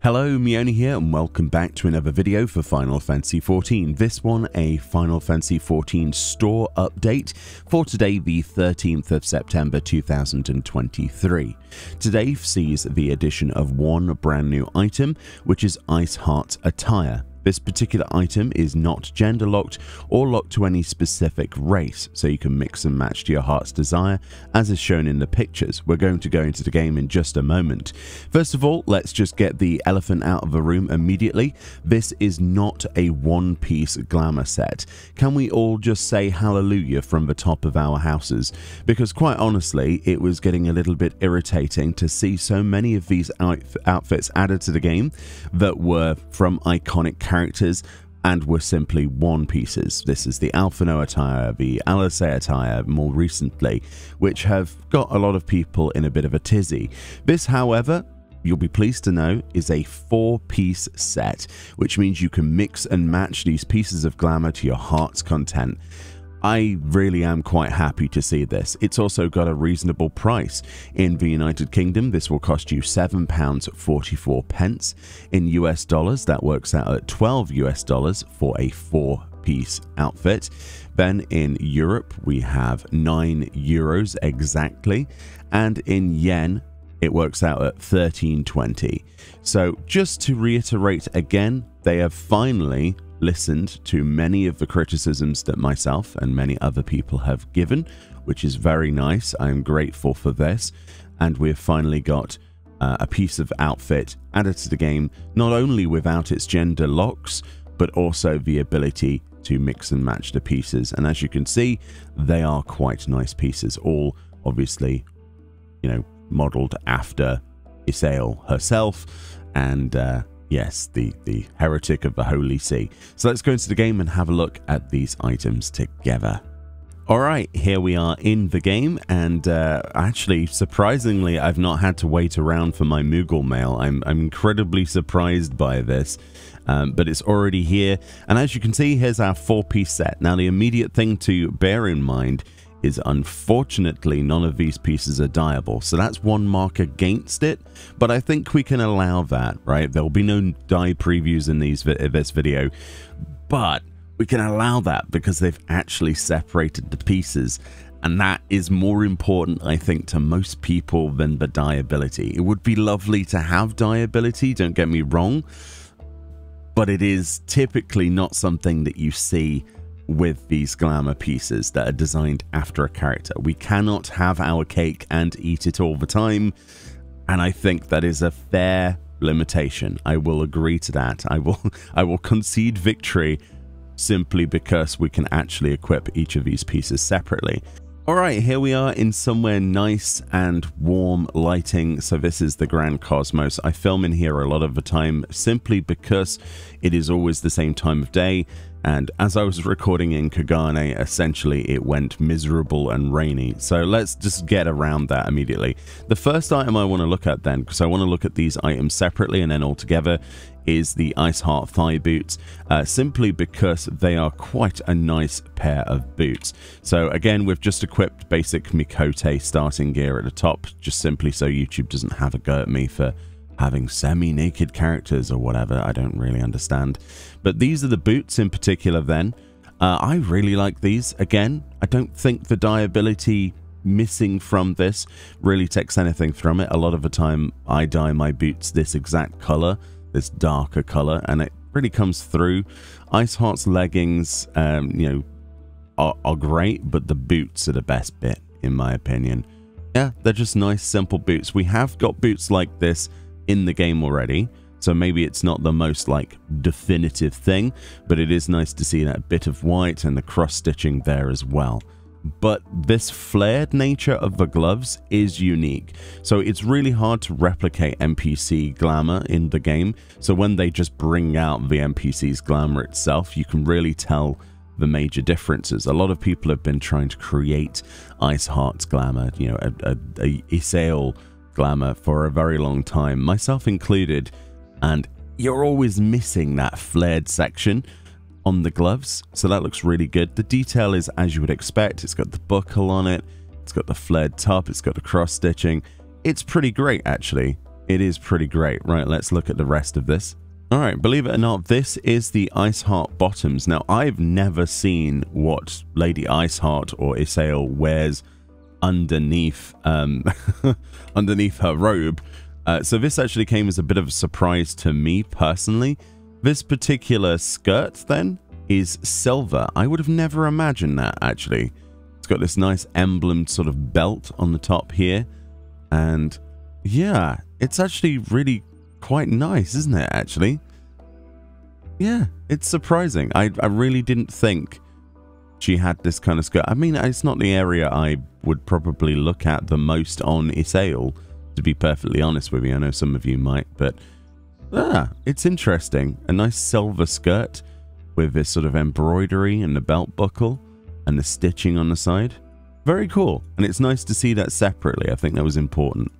Hello, Meoni here, and welcome back to another video for Final Fantasy XIV. This one, a Final Fantasy XIV store update for today, the 13th of September 2023. Today sees the addition of one brand new item, which is Iceheart's Attire. This particular item is not gender locked or locked to any specific race, so you can mix and match to your heart's desire, as is shown in the pictures. We're going to go into the game in just a moment. First of all, let's just get the elephant out of the room immediately. This is not a one-piece Glamour set. Can we all just say hallelujah from the top of our houses? Because quite honestly, it was getting a little bit irritating to see so many of these outfits added to the game that were from iconic characters and were simply one pieces. This is the Alphino attire, the Alice attire more recently, which have got a lot of people in a bit of a tizzy. This, however, you'll be pleased to know, is a 4-piece set, which means you can mix and match these pieces of glamour to your heart's content. I really am quite happy to see this. It's also got a reasonable price. In the United Kingdom, this will cost you £7.44. In US dollars, that works out at $12 US for a 4-piece outfit. Then in Europe, we have €9 exactly. And in yen, it works out at 13.20. So just to reiterate again, they have finally listened to many of the criticisms that myself and many other people have given, which is very nice. I'm grateful for this, and we've finally got a piece of outfit added to the game, not only without its gender locks, but also the ability to mix and match the pieces. And as you can see, they are quite nice pieces, all obviously, you know, modeled after Isael herself, and yes, the heretic of the Holy See. So let's go into the game and have a look at these items together. Alright, here we are in the game, and actually, surprisingly, I've not had to wait around for my Moogle mail. I'm incredibly surprised by this, but it's already here. And as you can see, here's our 4-piece set. Now, the immediate thing to bear in mind is unfortunately none of these pieces are dyeable, so that's one mark against it, but I think we can allow that, right? There'll be no dye previews in this video, but we can allow that because they've actually separated the pieces, and that is more important, I think, to most people than the dyeability. It would be lovely to have dyeability, don't get me wrong, but it is typically not something that you see with these glamour pieces that are designed after a character. We cannot have our cake and eat it all the time, and I think that is a fair limitation. I will agree to that. I will concede victory simply because we can actually equip each of these pieces separately. Alright, here we are in somewhere nice and warm lighting. So this is the Grand Cosmos. I film in here a lot of the time simply because it is always the same time of day, and as I was recording in Kagane, essentially it went miserable and rainy. So let's just get around that immediately. The first item I want to look at then, because I want to look at these items separately and then all together, is the Iceheart thigh boots, simply because they are quite a nice pair of boots. So again, we've just equipped basic Mikote starting gear at the top, just simply so YouTube doesn't have a go at me for having semi-naked characters or whatever. I don't really understand. But these are the boots in particular then. I really like these. Again, I don't think the dyeability missing from this really takes anything from it. A lot of the time I dye my boots this exact color, this darker color, and it really comes through. Iceheart's leggings, you know, are great, but the boots are the best bit in my opinion. Yeah, they're just nice simple boots. We have got boots like this in the game already, so maybe it's not the most like definitive thing, but it is nice to see that bit of white and the cross stitching there as well. But this flared nature of the gloves is unique, so it's really hard to replicate NPC glamour in the game. So when they just bring out the NPC's glamour itself, you can really tell the major differences. A lot of people have been trying to create Iceheart's glamour, you know, a Isael glamour for a very long time, myself included, and you're always missing that flared section on the gloves, so that looks really good. The detail is as you would expect. It's got the buckle on it, it's got the flared top, it's got the cross stitching. It's pretty great actually. It is pretty great. Right, let's look at the rest of this. All right, believe it or not, this is the Iceheart bottoms. Now, I've never seen what Lady Iceheart or Isael wears underneath underneath her robe. So this actually came as a bit of a surprise to me personally. This particular skirt then is silver. I would have never imagined that, actually. It's got this nice emblem sort of belt on the top here. And yeah, it's actually really quite nice, isn't it, actually? Yeah, it's surprising. I really didn't think she had this kind of skirt. I mean, it's not the area I would probably look at the most on Isael, to be perfectly honest with you. I know some of you might, but it's interesting. A nice silver skirt with this sort of embroidery and the belt buckle and the stitching on the side. Very cool. And it's nice to see that separately. I think that was important.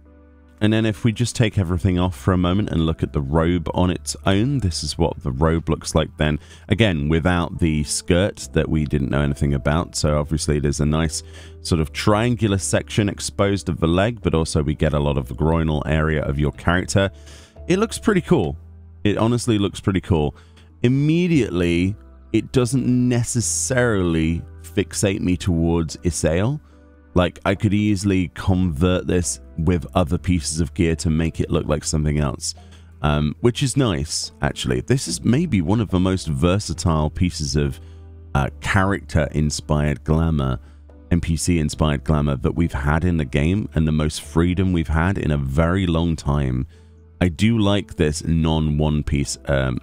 And then if we just take everything off for a moment and look at the robe on its own, this is what the robe looks like then. Again, without the skirt that we didn't know anything about. So obviously there's a nice sort of triangular section exposed of the leg, but also we get a lot of the groinal area of your character. It looks pretty cool. It honestly looks pretty cool. Immediately, it doesn't necessarily fixate me towards Isael. Like, I could easily convert this with other pieces of gear to make it look like something else, which is nice, actually. This is maybe one of the most versatile pieces of character-inspired glamour, NPC-inspired glamour that we've had in the game, and the most freedom we've had in a very long time. I do like this non-one piece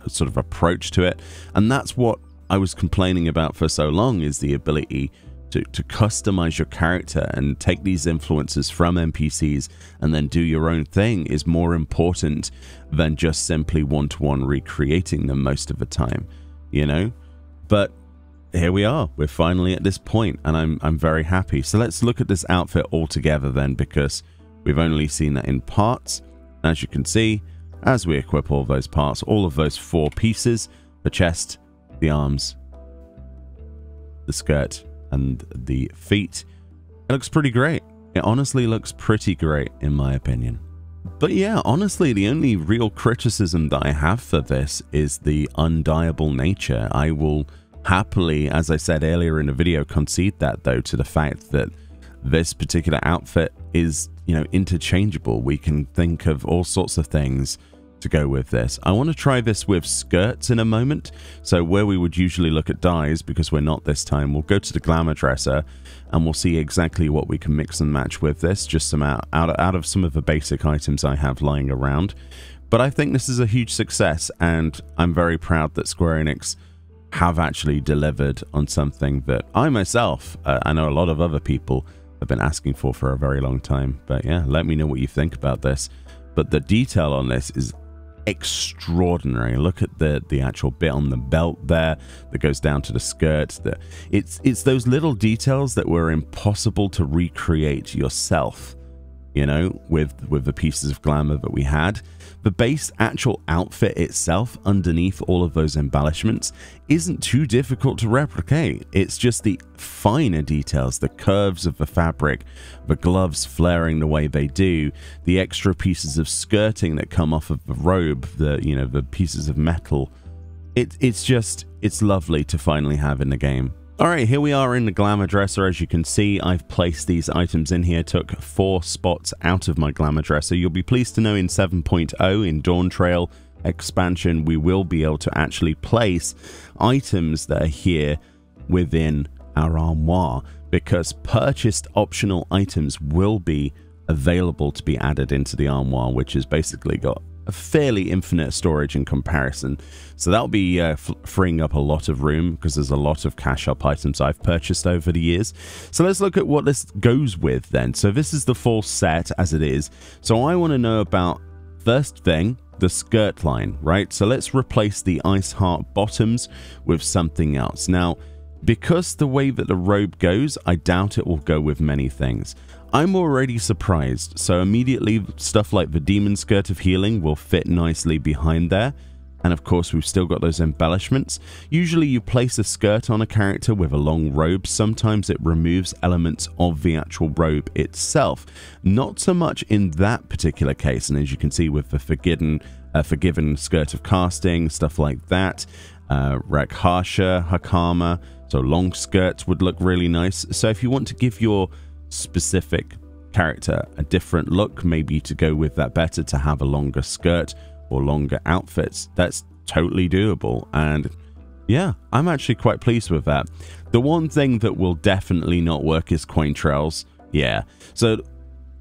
sort of approach to it, and that's what I was complaining about for so long, is the ability to customize your character and take these influences from NPCs and then do your own thing is more important than just simply one-to-one recreating them most of the time, you know? But here we are. We're finally at this point, and I'm very happy. So let's look at this outfit all together then, because we've only seen that in parts. As you can see, as we equip all of those parts, all of those 4 pieces, the chest, the arms, the skirt, and the feet, it looks pretty great. It honestly looks pretty great, in my opinion. But yeah, honestly, the only real criticism that I have for this is the undyeable nature. I will happily, as I said earlier in the video, concede that, though, to the fact that this particular outfit is, you know, interchangeable. We can think of all sorts of things to go with this. I want to try this with skirts in a moment. So where we would usually look at dyes, because we're not this time, we'll go to the Glamour dresser and we'll see exactly what we can mix and match with this, just some out of some of the basic items I have lying around. But I think this is a huge success, and I'm very proud that Square Enix have actually delivered on something that I myself, I know a lot of other people have been asking for a very long time. But yeah, let me know what you think about this. But the detail on this is extraordinary. Look at the actual bit on the belt there that goes down to the skirt. It's those little details that were impossible to recreate yourself, you know, with the pieces of glamour that we had. The base actual outfit itself, underneath all of those embellishments, isn't too difficult to replicate. It's just the finer details, the curves of the fabric, the gloves flaring the way they do, the extra pieces of skirting that come off of the robe, the pieces of metal. It's lovely to finally have in the game. Alright, here we are in the Glamour dresser. As you can see, I've placed these items in here, took 4 spots out of my Glamour dresser. You'll be pleased to know in 7.0, in Dawn Trail expansion, we will be able to actually place items that are here within our armoire, because purchased optional items will be available to be added into the armoire, which has basically got a fairly infinite storage in comparison. So that'll be freeing up a lot of room, because there's a lot of cash up items I've purchased over the years. So let's look at what this goes with then. So this is the full set as it is. So I want to know about, first thing, the skirt line, right? So let's replace the Iceheart bottoms with something else. Now, because the way that the robe goes, I doubt it will go with many things. I'm already surprised, so immediately stuff like the Demon Skirt of Healing will fit nicely behind there. And of course, we've still got those embellishments. Usually you place a skirt on a character with a long robe. Sometimes it removes elements of the actual robe itself. Not so much in that particular case. And as you can see with the Forgiven skirt of casting, stuff like that. Rakharsha, Hakama, so long skirts would look really nice. So if you want to give your specific character a different look, maybe to go with that better, to have a longer skirt or longer outfits, that's totally doable. And yeah, I'm actually quite pleased with that. The one thing that will definitely not work is Cointrails. Yeah, so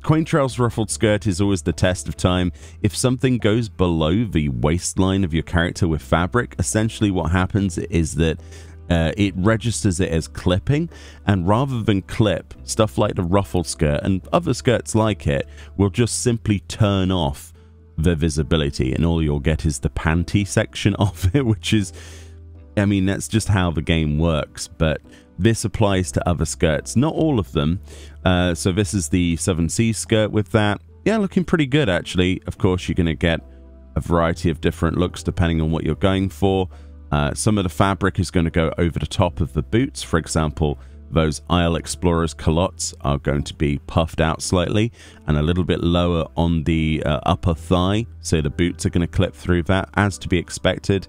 Cointrails ruffled skirt is always the test of time. If something goes below the waistline of your character with fabric, essentially what happens is that it registers it as clipping, and rather than clip, stuff like the ruffled skirt and other skirts like it will just simply turn off the visibility, and all you'll get is the panty section of it, which is, I mean, that's just how the game works. But this applies to other skirts, not all of them. So this is the Southern Seas skirt with that. Yeah, looking pretty good, actually. Of course, you're going to get a variety of different looks depending on what you're going for. Some of the fabric is going to go over the top of the boots. For example, those Isle Explorers culottes are going to be puffed out slightly and a little bit lower on the upper thigh. So the boots are going to clip through that, as to be expected.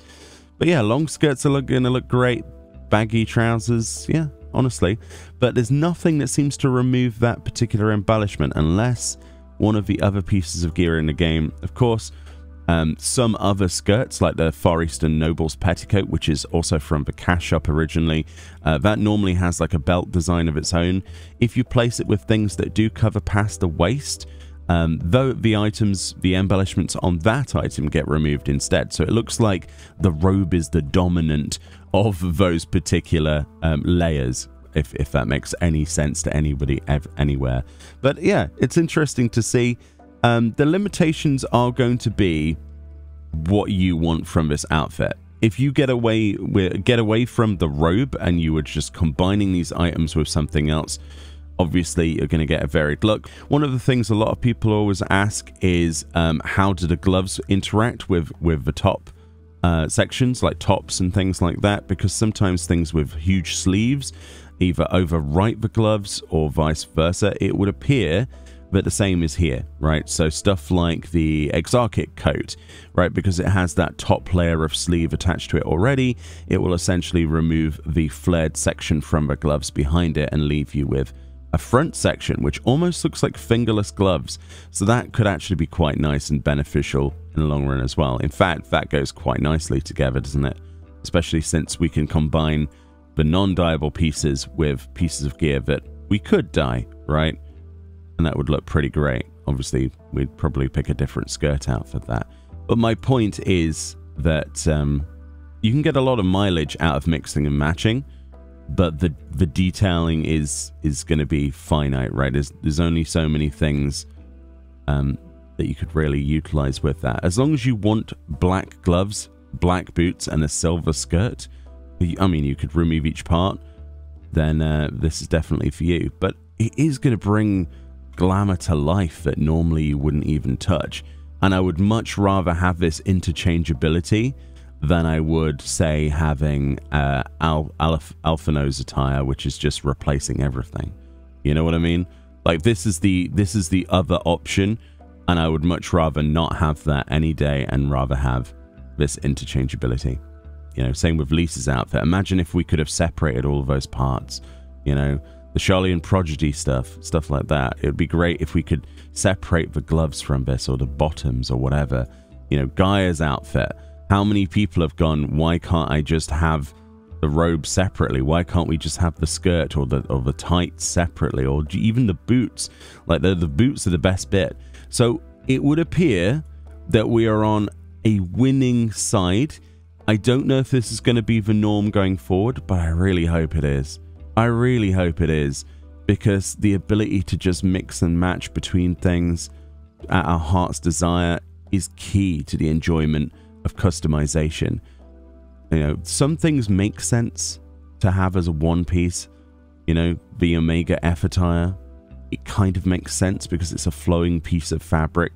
But yeah, long skirts are going to look great. Baggy trousers, yeah, honestly. But there's nothing that seems to remove that particular embellishment unless one of the other pieces of gear in the game. Of course, some other skirts like the Far Eastern Noble's petticoat, which is also from the cash shop originally, that normally has like a belt design of its own. If you place it with things that do cover past the waist, though the embellishments on that item get removed instead. So it looks like the robe is the dominant of those particular layers, if that makes any sense to anybody anywhere. But yeah, it's interesting to see. The limitations are going to be what you want from this outfit. If you get away from the robe and you were just combining these items with something else, obviously you're going to get a varied look. One of the things a lot of people always ask is how do the gloves interact with the top sections, like tops and things like that, because sometimes things with huge sleeves either overwrite the gloves or vice versa. It would appear that the same is here, right? So stuff like the Exarchic coat, right, because it has that top layer of sleeve attached to it already, it will essentially remove the flared section from the gloves behind it and leave you with a front section which almost looks like fingerless gloves. So that could actually be quite nice and beneficial in the long run as well. In fact, that goes quite nicely together, doesn't it? Especially since we can combine the non-dyeable pieces with pieces of gear that we could dye, right? And that would look pretty great. Obviously, we'd probably pick a different skirt out for that. But my point is that you can get a lot of mileage out of mixing and matching, but the detailing is going to be finite, right? There's only so many things that you could really utilize with that. As long as you want black gloves, black boots, and a silver skirt, I mean, you could remove each part, then this is definitely for you. But it is going to bring glamour to life that normally you wouldn't even touch. And I would much rather have this interchangeability than I would, say, having Alphino's attire, which is just replacing everything. You know what I mean? Like, this is the other option, and I would much rather not have that any day and rather have this interchangeability. You know, same with Lisa's outfit. Imagine if we could have separated all of those parts, you know, the Charlie and Prodigy stuff like that. It would be great if we could separate the gloves from this, or the bottoms, or whatever. You know, Gaia's outfit. How many people have gone, why can't I just have the robe separately? Why can't we just have the skirt or the tights separately, or even the boots? Like, the boots are the best bit. So it would appear that we are on a winning side. I don't know if this is going to be the norm going forward, but I really hope it is. I really hope it is, because the ability to just mix and match between things at our heart's desire is key to the enjoyment of customization. You know, some things make sense to have as a one piece. You know, the Omega F attire, it kind of makes sense because it's a flowing piece of fabric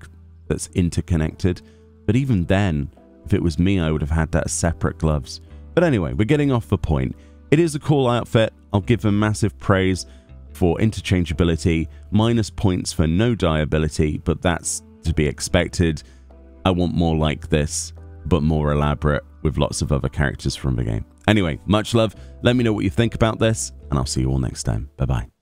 that's interconnected. But even then, If it was me, I would have had that as separate gloves. But anyway, we're getting off the point. It is a cool outfit. I'll give them massive praise for interchangeability, minus points for no dye ability, but that's to be expected. I want more like this, but more elaborate with lots of other characters from the game. Anyway, much love. Let me know what you think about this, and I'll see you all next time. Bye-bye.